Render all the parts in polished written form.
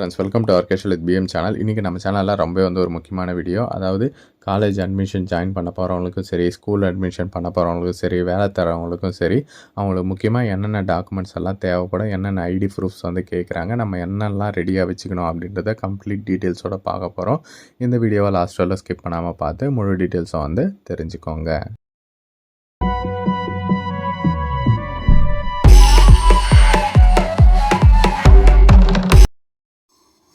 Friends, welcome to our casual with PM channel. இன்றைக்கி நம்ம சேனலில் ரொம்ப ஒரு முக்கியமான வீடியோ. அதாவது காலேஜ் அட்மிஷன் ஜாயின் பண்ண போகிறவங்களுக்கும் சரி, ஸ்கூல் அட்மிஷன் பண்ண போகிறவங்களுக்கும் சரி, வேலை தரவங்களுக்கும் சரி, அவங்களுக்கு முக்கியமாக என்னென்ன டாக்குமெண்ட்ஸ் எல்லாம் தேவைப்படும், என்னென்ன ஐடி ப்ரூஃப்ஸ் கேட்குறாங்க, நம்ம என்னெல்லாம் ரெடியாக வச்சுக்கணும் அப்படின்றத கம்ப்ளீட் டீட்டெயில்ஸோடு பார்க்க போகிறோம். இந்த வீடியோவை லாஸ்ட் வரல ஸ்கிப் பண்ணாமல் பார்த்து முழு டீட்டெயில்ஸை தெரிஞ்சுக்கோங்க.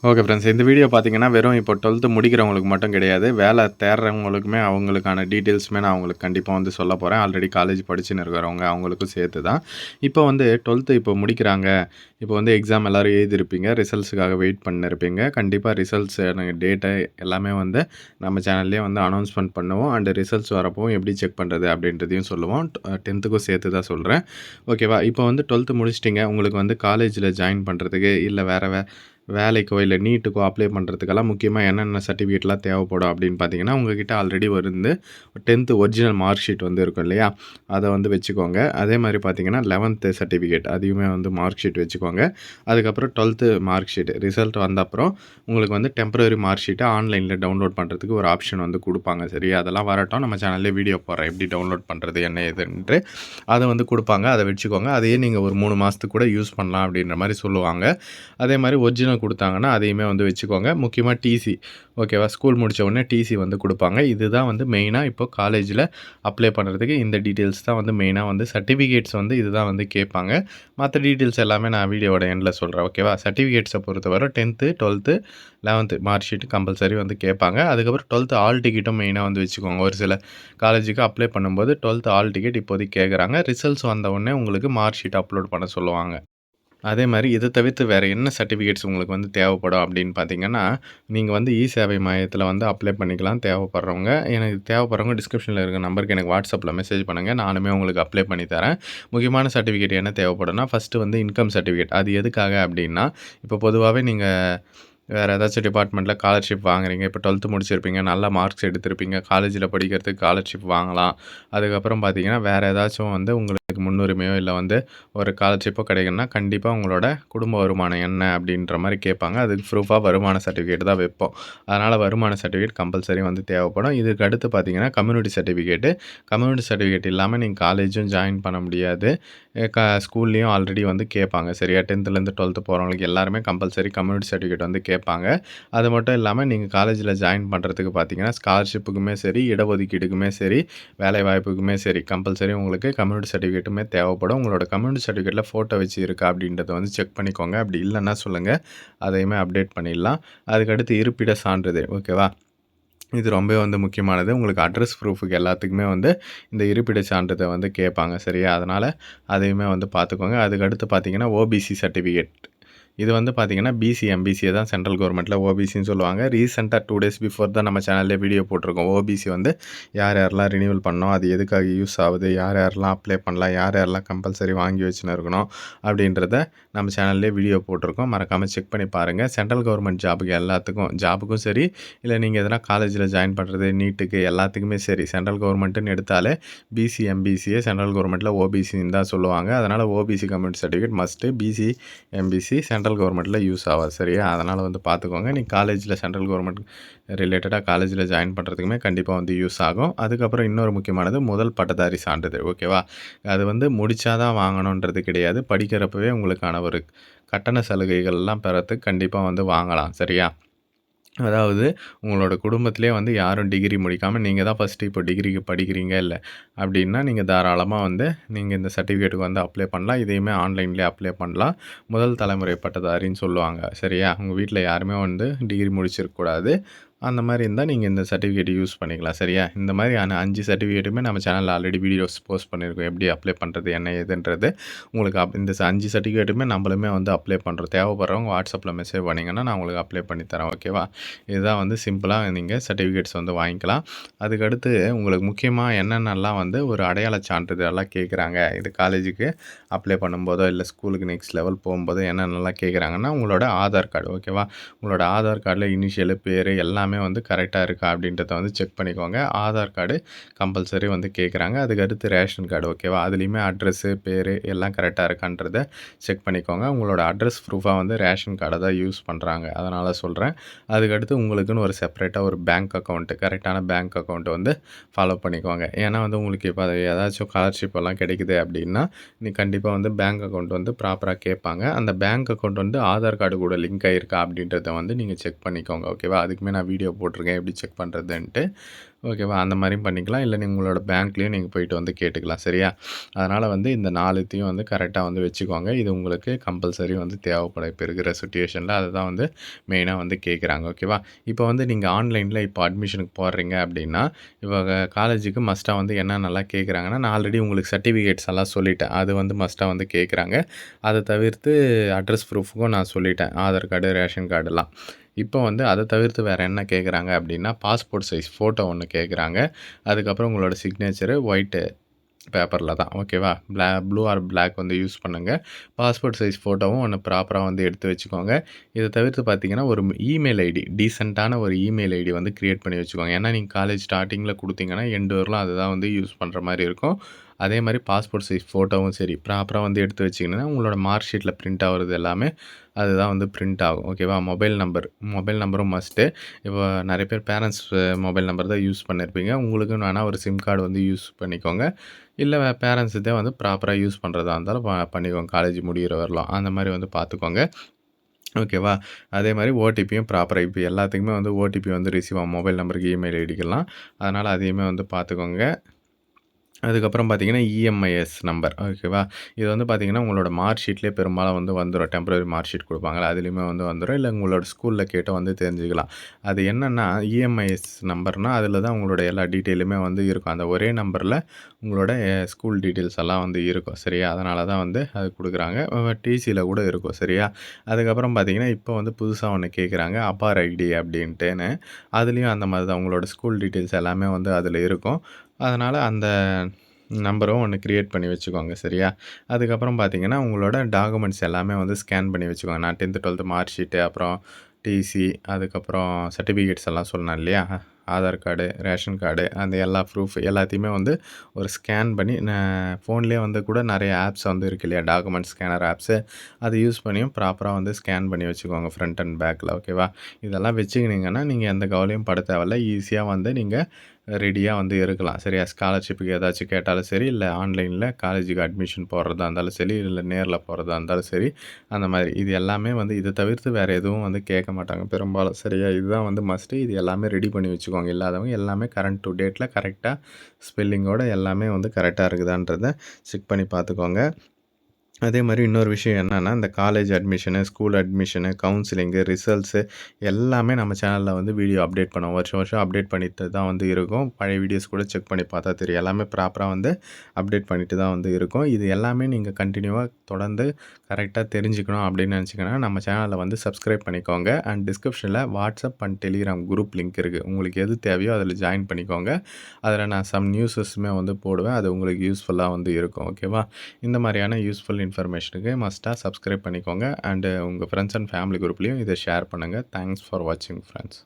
ஓகே ஃப்ரெண்ட்ஸ், இந்த வீடியோ பார்த்தீங்கன்னா வெறும் இப்போ 12th முடிக்கிறவங்களுக்கு மட்டும் கிடையாது, வேலை தேடுறவங்களுக்குமே அவங்களுக்கான டீட்டெயில்ஸுமே நான் அவங்களுக்கு கண்டிப்பாக சொல்ல போகிறேன். ஆல்ரெடி காலேஜ் படிச்சுன்னு இருக்கிறவங்க அவங்களுக்கும் சேர்த்து தான். இப்போ 12th இப்போ முடிக்கிறாங்க. இப்போ எக்ஸாம் எல்லோரும் எழுதியிருப்பீங்க, ரிசல்ட்ஸுக்காக வெயிட் பண்ணிருப்பீங்க. கண்டிப்பாக ரிசல்ட்ஸ் டேட்டை எல்லாமே நம்ம சேனல்லே அனௌன்ஸ்மெண்ட் பண்ணுவோம். அண்ட் ரிசல்ட்ஸ் வரப்போ எப்படி செக் பண்ணுறது அப்படின்றதையும் சொல்லுவோம். 10th சேர்த்து தான் சொல்கிறேன். ஓகேவா? இப்போ 12th முடிச்சிட்டிங்க, உங்களுக்கு காலேஜில் ஜாயின் பண்ணுறதுக்கு இல்லை வேலைக்கோ இல்லை நீட்டுக்கோ அப்ளை பண்ணுறதுக்கெல்லாம் முக்கியமாக என்னென்ன சர்டிஃபிகேட்லாம் தேவைப்படும் அப்படின்னு பார்த்தீங்கன்னா, உங்கள்கிட்ட already 10th original mark sheet இருக்கும் இல்லையா, அதை வச்சுக்கோங்க. அதே மாதிரி பார்த்தீங்கன்னா 11th சர்டிஃபிகேட் அதையுமே மார்க் ஷீட் வச்சுக்கோங்க. அதுக்கப்புறம் 12th மார்க் ஷீட் ரிசல்ட் வந்த அப்புறம் உங்களுக்கு டெம்பரரி மார்க் ஷீட்டை ஆன்லைனில் டவுன்லோட் பண்ணுறதுக்கு ஒரு ஆப்ஷன் கொடுப்பாங்க. சரி, அதெல்லாம் வரட்டும், நம்ம சேனல்லே வீடியோ போடுறேன் எப்படி டவுன்லோட் பண்ணுறது என்ன ஏதுன்ட்டு. அதை கொடுப்பாங்க, அதை வச்சுக்கோங்க. அதையே நீங்கள் ஒரு 3 மாதத்துக்கு கூட யூஸ் பண்ணலாம் அப்படின்ற மாதிரி சொல்லுவாங்க. அதே மாதிரி ஒரிஜினல் கொடுத்தாங்கன்னா அதையுமே வச்சுக்கோங்க. முக்கியமாக டிசி, ஓகேவா? ஸ்கூல் முடித்த உடனே டிசி கொடுப்பாங்க. இதுதான் மெயினாக இப்போ காலேஜில் அப்ளை பண்ணுறதுக்கு இந்த டீட்டெயில்ஸ் தான் மெயினாக சர்டிஃபிகேட்ஸ் இதுதான் கேட்பாங்க. மற்ற டீட்டெயில்ஸ் எல்லாமே நான் வீடியோட எண்டில் சொல்கிறேன். ஓகேவா? சர்டிஃபிகேட்ஸை பொறுத்தவரை 10th 12th 11th mark sheet compulsory கேட்பாங்க. அதுக்கப்புறம் 12th ஆல் டிக்கெட்டும் மெயினாக வச்சுக்கோங்க. ஒரு சில காலேஜுக்கு அப்ளை பண்ணும்போது 12th ஆல் டிக்கெட் இப்போதைக்கு கேட்குறாங்க. ரிசல்ட்ஸ் வந்த உடனே உங்களுக்கு மார்க் ஷீட் அப்லோட் பண்ண சொல்லுவாங்க. அதே மாதிரி இதை தவிர்த்து வேறு என்ன சர்டிஃபிகேட்ஸ் உங்களுக்கு தேவைப்படும் அப்படின்னு பார்த்தீங்கன்னா, நீங்கள் இ-சேவை மையத்தில் அப்ளை பண்ணிக்கலாம் தேவைப்படுறவங்க. எனக்கு தேவைப்படுறவங்க டிஸ்கிரிப்ஷனில் இருக்க நம்பருக்கு எனக்கு வாட்ஸ்அப்பில் மெசேஜ் பண்ணுங்கள், நானுமே உங்களுக்கு அப்ளை பண்ணி தரேன். முக்கியமான சர்டிஃபிகேட் என்ன தேவைப்படும்னா, ஃபஸ்ட்டு இன்கம் சர்டிஃபிகேட். அது எதுக்காக அப்படின்னா, இப்போ பொதுவாகவே நீங்கள் வேறு ஏதாச்சும் டிபார்ட்மெண்ட்டில் ஸ்காலர்ஷிப் வாங்குறீங்க, இப்போ 12th முடிச்சிருப்பீங்க, நல்ல மார்க்ஸ் எடுத்திருப்பீங்க, காலேஜில் படிக்கிறதுக்கு ஸ்காலர்ஷிப் வாங்கலாம். அதுக்கப்புறம் பார்த்தீங்கன்னா வேறு ஏதாச்சும் உங்களுக்கு முன்னுரிமையோ இல்லை ஒரு ஸ்காலர்ஷிப்போ கிடைக்குன்னா கண்டிப்பாக உங்களோட குடும்ப வருமானம் என்ன அப்படின்ற மாதிரி கேட்பாங்க. அதுக்கு ப்ரூஃபாக வருமான சர்டிஃபிகேட் தான் வைப்போம். அதனால் வருமான சர்டிஃபிகேட் கம்பல்சரி தேவைப்படும். இதுக்கு அடுத்து பார்த்தீங்கன்னா கம்யூனிட்டி சர்டிஃபிகேட் இல்லாமல் நீங்கள் காலேஜும் ஜாயின் பண்ண முடியாது. ஸ்கூல்லேயும் ஆல்ரெடி கேட்பாங்க. சரியா? 10th 12th போகிறவங்களுக்கு எல்லாருமே கம்பல்சரி கம்யூனிட்டி சர்டிஃபிகேட் கேட்பாங்க. அது மட்டும் இல்லாமல் நீங்கள் காலேஜில் ஜாயின் பண்ணுறதுக்கு பார்த்தீங்கன்னா ஸ்காலர்ஷிப்புக்குமே சரி, இடஒதுக்கீடுக்குமே சரி, வேலை வாய்ப்புக்குமே சரி கம்பல்சரி உங்களுக்கு கம்யூனிட்டி சர்டிஃபிகேட்டுமே தேவைப்படும். உங்களோட கம்யூனிட்டி சர்டிஃபிகேட்டில் ஃபோட்டோ வச்சு இருக்கா அப்படின்றத செக் பண்ணிக்கோங்க. அப்படி இல்லைன்னா சொல்லுங்கள், அதையுமே அப்டேட் பண்ணிடலாம். அதுக்கடுத்து இருப்பிட சான்றிதழ். ஓகேவா? இது ரொம்ப முக்கியமானது. உங்களுக்கு அட்ரஸ் ப்ரூஃபுக்கு எல்லாத்துக்குமே இந்த இருப்பிட சான்றிதழை கேட்பாங்க. சரியா? அதனால் அதையுமே பார்த்துக்கோங்க. அதுக்கடுத்து பார்த்தீங்கன்னா ஓபிசி சர்டிஃபிகேட். இது பார்த்தீங்கன்னா பிசி எம்பிசியை தான் சென்ட்ரல் கவர்மெண்ட்டில் ஓபிசின்னு சொல்லுவாங்க. ரீசெண்டாக 2 days பிஃபோர் தான் நம்ம சேனல்லே வீடியோ போட்டிருக்கோம். ஓபிசி யார் யாரெல்லாம் ரினியூவல் பண்ணோம், அது எதுக்காக யூஸ் ஆகுது, யார் யாரெல்லாம் அப்ளை பண்ணலாம், யார் யாரெல்லாம் கம்பல்சரி வாங்கி வச்சுன்னு இருக்கணும் அப்படின்றத நம்ம சேனல்லே வீடியோ போட்டிருக்கோம். மறக்காமல் செக் பண்ணி பாருங்கள். சென்ட்ரல் கவர்மெண்ட் ஜாபுக்கும் சரி, இல்லை நீங்கள் எதனா காலேஜில் ஜாயின் பண்ணுறது, நீட்டுக்கு எல்லாத்துக்குமே சரி, சென்ட்ரல் கவர்மெண்ட்டுன்னு எடுத்தாலே பிசி எம்பிசியை சென்ட்ரல் கவர்மெண்ட்டில் ஓபிசின்னு தான் சொல்லுவாங்க. அதனால் OBC community certificate must. BC MBC central கவர்மெண்ட்டில் யூஸ் ஆகாது. சரியா? அதனால் பார்த்துக்கோங்க. நீங்கள் காலேஜில் சென்ட்ரல் கவர்மெண்ட் ரிலேட்டடாக காலேஜில் ஜாயின் பண்ணுறதுக்குமே கண்டிப்பாக யூஸ் ஆகும். அதுக்கப்புறம் இன்னொரு முக்கியமானது முதல் பட்டதாரி சான்றிதழ். ஓகேவா? அது முடித்தா தான் வாங்கணுன்றது கிடையாது. படிக்கிறப்பவே உங்களுக்கான ஒரு கட்டண சலுகைகள்லாம் பெறத்துக்கு கண்டிப்பாக வாங்கலாம். சரியா? அதாவது உங்களோட குடும்பத்திலே யாரும் டிகிரி முடிக்காமல் நீங்கள் தான் ஃபஸ்ட்டு இப்போ டிகிரிக்கு படிக்கிறீங்க இல்லை அப்படின்னா, நீங்கள் தாராளமாக நீங்கள் இந்த சர்டிஃபிகேட்டுக்கு அப்ளை பண்ணலாம். இதையுமே ஆன்லைன்லேயே அப்ளை பண்ணலாம். முதல் தலைமுறை பட்டதாரின்னு சொல்லுவாங்க. சரியா? உங்கள் வீட்டில் யாருமே டிகிரி முடிச்சிருக்கக்கூடாது. அந்த மாதிரி இருந்தால் நீங்கள் இந்த சர்டிஃபிகேட் யூஸ் பண்ணிக்கலாம். சரியா? இந்த மாதிரியான 5 சர்டிஃபிகேட்டுமே நம்ம சேனலில் ஆல்ரெடி வீடியோஸ் போஸ்ட் பண்ணியிருக்கோம். எப்படி அப்ளை பண்ணுறது என்ன ஏதுன்றது. உங்களுக்கு இந்த 5 சர்டிஃபிகேட்டுமே நம்மளுமே அப்ளை பண்ணுறோம். தேவைப்படுறவங்க வாட்ஸ்அப்பில் மெசேஜ் பண்ணிங்கன்னா நான் உங்களுக்கு அப்ளை பண்ணி தரேன். ஓகேவா? இதுதான் சிம்பிளாக நீங்கள் சர்டிஃபிகேட்ஸ் வாங்கிக்கலாம். அதுக்கடுத்து உங்களுக்கு முக்கியமாக என்னென்னலாம் ஒரு அடையாள சான்றிதழெல்லாம் கேட்குறாங்க. இது காலேஜுக்கு அப்ளை பண்ணும்போதோ இல்லை ஸ்கூலுக்கு நெக்ஸ்ட் லெவல் போகும்போதோ என்னென்னலாம் கேட்குறாங்கன்னா, உங்களோட ஆதார் கார்டு. ஓகேவா? உங்களோட ஆதார் கார்டில் இனிஷியலு, பேர் எல்லாமே எல்லாமே வந்து கரெக்டாக இருக்கா அப்படின்றத வந்து செக் பண்ணிக்கோங்க. ஆதார் கார்டு கம்பல்சரி வந்து கேட்குறாங்க. அதுக்கடுத்து ரேஷன் கார்டு ஓகேவா? அதுலேயுமே அட்ரஸ்ஸு, பேர் எல்லாம் கரெக்டாக இருக்கான்றத செக் பண்ணிக்கோங்க. உங்களோட அட்ரஸ் ப்ரூஃபாக வந்து ரேஷன் கார்டை தான் யூஸ் பண்ணுறாங்க. அதனால் சொல்கிறேன். அதுக்கடுத்து உங்களுக்குன்னு ஒரு செப்பரேட்டாக ஒரு பேங்க் அக்கௌண்ட்டு, கரெக்டான பேங்க் அக்கௌண்ட்டு வந்து ஃபாலோ பண்ணிக்கோங்க. ஏன்னா வந்து உங்களுக்கு இப்போ அது ஏதாச்சும் ஸ்காலர்ஷிப் எல்லாம் கிடைக்குது அப்படின்னா, நீ கண்டிப்பாக வந்து பேங்க் அக்கௌண்ட் வந்து ப்ராப்பராக கேட்பாங்க. அந்த பேங்க் அக்கௌண்ட் வந்து ஆதார் கார்டு கூட லிங்க் ஆகிருக்கா அப்படின்றத வந்து நீங்கள் செக் பண்ணிக்கோங்க. ஓகேவா? அதுக்குமே நான் வீடியோ போட்டிருக்கேன் எப்படி செக் பண்ணுறதுன்ட்டு. ஓகேவா? அந்த மாதிரியும் பண்ணிக்கலாம். இல்லை உங்களோட பேங்க்லேயும் நீங்கள் போயிட்டு வந்து கேட்டுக்கலாம். சரியா? அதனால் வந்து இந்த 4த்தையும் வந்து கரெக்டாக வந்து வச்சுக்கோங்க. இது உங்களுக்கு கம்பல்சரி வந்து தேவைப்படும். இப்போ இருக்கிற சிச்சுவேஷனில் அதுதான் வந்து மெயினாக வந்து கேட்குறாங்க. ஓகேவா? இப்போ வந்து நீங்கள் ஆன்லைனில் இப்போ அட்மிஷனுக்கு போடுறீங்க அப்படின்னா, இப்போ காலேஜுக்கு மஸ்ட்டாக வந்து என்னென்னலாம் கேட்குறாங்கன்னா, நான் ஆல்ரெடி உங்களுக்கு சர்டிஃபிகேட்ஸ் எல்லாம் சொல்லிட்டேன். அது வந்து மஸ்ட்டாக வந்து கேட்குறாங்க. அதை தவிர்த்து அட்ரஸ் ப்ரூஃபுக்கும் நான் சொல்லிட்டேன். ஆதார் கார்டு, ரேஷன் கார்டுலாம். இப்போ வந்து அதை தவிர்த்து வேறு என்ன கேட்குறாங்க அப்படின்னா, பாஸ்போர்ட் சைஸ் ஃபோட்டோ ஒன்று கேட்குறாங்க. அதுக்கப்புறம் உங்களோட சிக்னேச்சரு ஒயிட்டு பேப்பரில் தான் ஓகேவா? ப்ளூ ஆர் பிளாக் வந்து யூஸ் பண்ணுங்கள். பாஸ்போர்ட் சைஸ் ஃபோட்டோவும் ஒன்று ப்ராப்பராக வந்து எடுத்து வச்சுக்கோங்க. இதை தவிர்த்து பார்த்தீங்கன்னா, ஒரு இமெயில் ஐடி டீசென்ட்டான ஒரு இமெயில் ஐடி வந்து கிரியேட் பண்ணி வச்சுக்கோங்க. ஏன்னா நீங்கள் காலேஜ் ஸ்டார்ட்டிங்கில் கொடுத்தீங்கன்னா, எண்டு வரலும் அதுதான் வந்து யூஸ் பண்ணுற மாதிரி இருக்கும். அதே மாதிரி பாஸ்போர்ட் சைஸ் ஃபோட்டோவும் சரி ப்ராப்பராக வந்து எடுத்து வச்சிங்கன்னா, உங்களோட மார்க் ஷீட்டில் பிரிண்ட் ஆகுறது எல்லாமே அதுதான் வந்து பிரிண்ட் ஆகும். ஓகேவா? மொபைல் நம்பரும் மஸ்ட்டு. இப்போ நிறைய பேர் பேரண்ட்ஸ் மொபைல் நம்பர் தான் யூஸ் பண்ணியிருப்பீங்க. உங்களுக்குன்னு வேணால் ஒரு சிம் கார்டு வந்து யூஸ் பண்ணிக்கோங்க. இல்லை பேரண்ட்ஸ் இதே வந்து ப்ராப்பராக யூஸ் பண்ணுறதா இருந்தாலும் பண்ணிக்கோங்க. காலேஜ் முடிகிற வரலாம். அந்த மாதிரி வந்து பார்த்துக்கோங்க. ஓகேவா? அதே மாதிரி ஓடிபியும் ப்ராப்பராக இப்போ எல்லாத்துக்குமே வந்து ஓடிபி வந்து ரிசீவ் ஆகும். மொபைல் நம்பருக்கு, இமெயில் ஐடிக்கெல்லாம். அதனால் அதையுமே வந்து பார்த்துக்கோங்க. அதுக்கப்புறம் பார்த்தீங்கன்னா, இஎம்ஐஎஸ் நம்பர் ஓகேவா? இது வந்து பார்த்தீங்கன்னா, உங்களோட மார்க் ஷீட்லேயே பெரும்பாலும் வந்து வந்துரும். டெம்பரரி மார்க் ஷீட் குடுப்பாங்கல்ல, அதுலேயுமே வந்து வந்துரும். இல்லை உங்களோட ஸ்கூல்ல கேட்டு வந்து தெரிஞ்சுக்கலாம். அது என்னன்னா, இஎம்ஐஎஸ் நம்பர்னா, அதில தான் உங்களோட எல்லா டீட்டெயிலுமே வந்து இருக்கும். அந்த ஒரே நம்பரில் உங்களோட ஸ்கூல் டீட்டெயில்ஸ் எல்லாம் வந்து இருக்கும். சரியா? அதனால தான் வந்து அது குடுக்குறாங்க. டிசியில கூட இருக்கும். சரியா? அதுக்கப்புறம் பார்த்தீங்கன்னா, இப்போ வந்து புதுசா ஒண்ணு கேட்குறாங்க. அபார் ஐடி அப்படின்ட்டுன்னு. அதுலேயும் அந்த மாதிரி தான் உங்களோட ஸ்கூல் டீட்டெயில்ஸ் எல்லாமே வந்து அதில இருக்கும். அதனால அந்த நம்பரும் ஒண்ணு கிரியேட் பண்ணி வச்சுக்கோங்க. சரியா? அதுக்கப்புறம் பார்த்தீங்கன்னா, உங்களோட டாக்குமெண்ட்ஸ் எல்லாமே வந்து ஸ்கேன் பண்ணி வச்சுக்கோங்க. நான் 10த், 12த் மார்க் ஷீட்டு, அப்புறம் டிசி, அதுக்கப்புறம் சர்டிஃபிகேட்ஸ் எல்லாம் சொன்னேன் இல்லையா? ஆதார் கார்டு, ரேஷன் கார்டு அந்த எல்லா ப்ரூஃப் எல்லாத்தையுமே வந்து ஒரு ஸ்கேன் பண்ணி ஃபோன்லேயே வந்து கூட நிறைய ஆப்ஸ் வந்து இருக்கு இல்லையா? Document scanner apps. அதை யூஸ் பண்ணியும் ப்ராப்பராக வந்து ஸ்கேன் பண்ணி வச்சுக்கோங்க ஃப்ரண்ட் அண்ட் பேக்கில். ஓகேவா? இதெல்லாம் வச்சுக்கினீங்கன்னா, நீங்கள் எந்த கவலையும் பட தேவையில்ல. ஈஸியாக வந்து நீங்க ரெடியா வந்து இருக்கலாம். சரியா? ஸ்காலர்ஷிப்புக்கு ஏதாச்சும் கேட்டாலும் சரி, இல்ல ஆன்லைன்ல காலேஜுக்கு அட்மிஷன் போடுறதா இருந்தாலும் சரி, இல்ல நேர்ல போறதா இருந்தாலும் சரி, அந்த மாதிரி. இது எல்லாமே வந்து இத தவிர்த்து வேற எதுவும் வந்து கேட்க மாட்டாங்க பெரும்பாலும். சரியா? இதுதான் வந்து மஸ்ட்டு. இது எல்லாமே ரெடி பண்ணி வச்சுக்கோங்க. இல்லாதவங்க எல்லாமே கரண்ட் டு டேட்ல கரெக்ட்டா ஸ்பெல்லிங்கோட எல்லாமே வந்து கரெக்ட்டா இருக்குதான்றத செக் பண்ணி பார்த்துக்கோங்க. அதே மாதிரி இன்னொரு விஷயம் என்னன்னா, இந்த college admission, school admission, counselling, results எல்லாமே நம்ம சேனல்ல வந்து வீடியோ அப்டேட் பண்ணுவோம். வருஷம் வருஷம் அப்டேட் பண்ணிட்டு தான் வந்து இருக்கும். பழைய வீடியோஸ் கூட செக் பண்ணி பார்த்தா தெரியும். எல்லாமே ப்ராப்பரா வந்து அப்டேட் பண்ணிட்டு தான் வந்து இருக்கும். இது எல்லாமே நீங்க கன்டினியூவா தொடர்ந்து கரெக்ட்டா தெரிஞ்சுக்கணும் அப்படின்னு நினச்சிங்கன்னா, நம்ம சேனலை வந்து சப்ஸ்கிரைப் பண்ணிக்கோங்க. அண்ட் டிஸ்கிரிப்ஷனில் WhatsApp and Telegram group link இருக்குது. உங்களுக்கு எது தேவையோ அதில் ஜாயின் பண்ணிக்கோங்க. அதில் நான் சம் நியூஸஸுமே வந்து போடுவேன். அது உங்களுக்கு யூஸ்ஃபுல்லாக வந்து இருக்கும். ஓகேவா? இந்த மாதிரியான யூஸ்ஃபுல் இன்ஃபர்மேஷனுக்கு மஸ்ட்டாக சப்ஸ்கிரைப் பண்ணிக்கோங்க. அண்டு உங்கள் ஃப்ரெண்ட்ஸ் அண்ட் ஃபேமிலி குரூப்லேயும் இதை ஷேர் பண்ணுங்கள். தேங்க்ஸ் ஃபார் வாட்சிங் ஃப்ரெண்ட்ஸ்.